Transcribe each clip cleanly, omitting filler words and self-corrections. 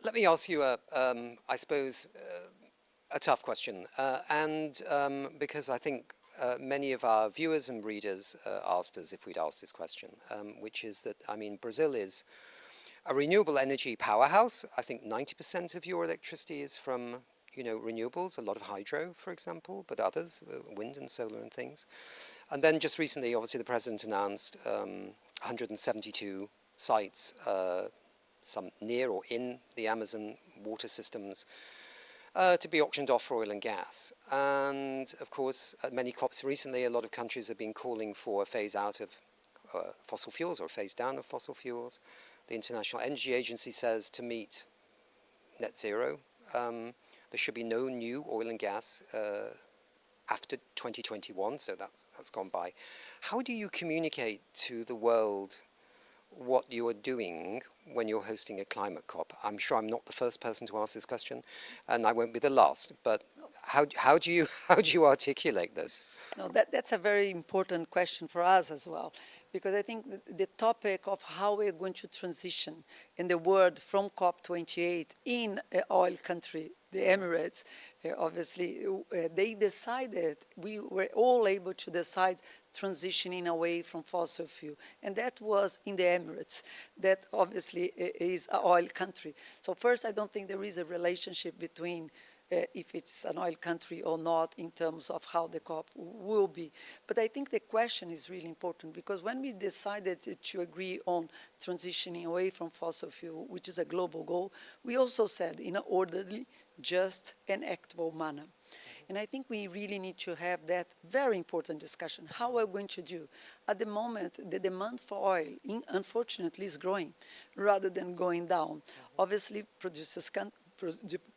Let me ask you, I suppose, a tough question. Because I think many of our viewers and readers asked us if we'd ask this question, which is that, I mean, Brazil is a renewable energy powerhouse. I think 90% of your electricity is from, renewables, a lot of hydro, for example, but others, wind and solar and things. And then just recently, obviously, the president announced 172 sites, some near or in the Amazon water systems, to be auctioned off for oil and gas. And of course, at many COPs recently, a lot of countries have been calling for a phase out of fossil fuels or a phase down of fossil fuels. The International Energy Agency says to meet net zero, there should be no new oil and gas after 2021, so that's gone by. How do you communicate to the world what you are doing when you're hosting a climate COP? I'm sure I'm not the first person to ask this question, and I won't be the last, but how do you articulate this? No, that's a very important question for us as well, because I think the topic of how we're going to transition in the world from COP28 in an oil country, the Emirates, obviously, they decided, we were all able to decide transitioning away from fossil fuel. And that was in the Emirates. That obviously is an oil country. So first, I don't think there is a relationship between if it's an oil country or not in terms of how the COP will be. But I think the question is really important, because when we decided to agree on transitioning away from fossil fuel, which is a global goal, we also said in an orderly, just, and actable manner. And I think we really need to have that very important discussion. How are we going to do? At the moment, the demand for oil, unfortunately, is growing rather than going down. Obviously,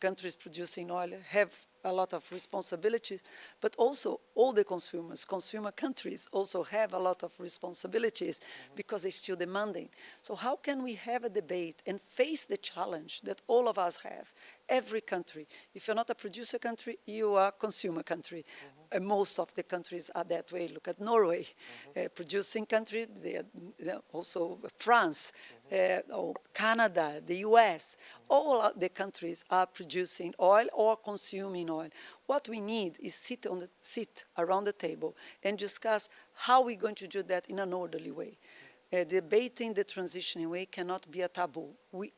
countries producing oil have a lot of responsibilities, but also all the consumer countries also have a lot of responsibilities because they're still demanding. So how can we have a debate and face the challenge that all of us have? Every country. If you're not a producer country, you are a consumer country. Most of the countries are that way. Look at Norway, producing country, also France, or Canada, the US. All the countries are producing oil or consuming oil. What we need is sit around the table and discuss how we're going to do that in an orderly way. Debating the transition away cannot be a taboo.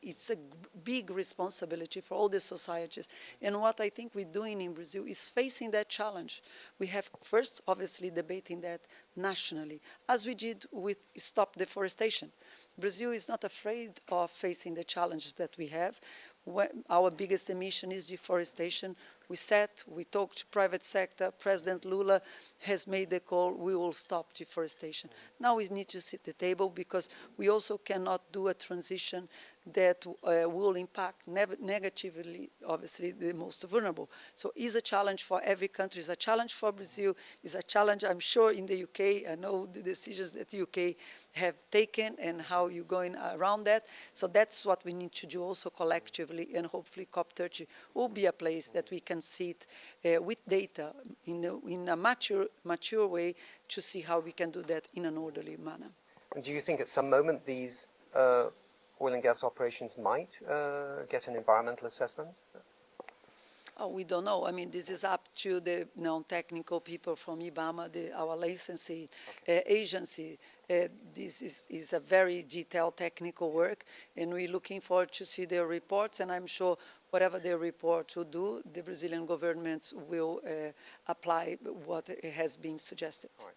It's a big responsibility for all the societies. And what I think we're doing in Brazil is facing that challenge. We have first, obviously, debating that nationally, as we did with Stop Deforestation. Brazil is not afraid of facing the challenges that we have. Our biggest emission is deforestation. We talked to private sector. President Lula has made the call, we will stop deforestation. Now we need to sit at the table, because we also cannot do a transition that will impact negatively, obviously, the most vulnerable. So it's a challenge for every country. It's a challenge for Brazil. It's a challenge, I'm sure, in the UK. I know the decisions that the UK have taken and how you're going around that. So that's what we need to do also collectively, and hopefully COP30 will be a place that we can sit with data in a mature way to see how we can do that in an orderly manner. And do you think at some moment these oil and gas operations might get an environmental assessment? Oh, we don't know. I mean, this is up to the non-technical people from IBAMA, our licensing agency. This is a very detailed technical work, and we're looking forward to see their reports, and I'm sure whatever their report will do, the Brazilian government will apply what has been suggested. All right.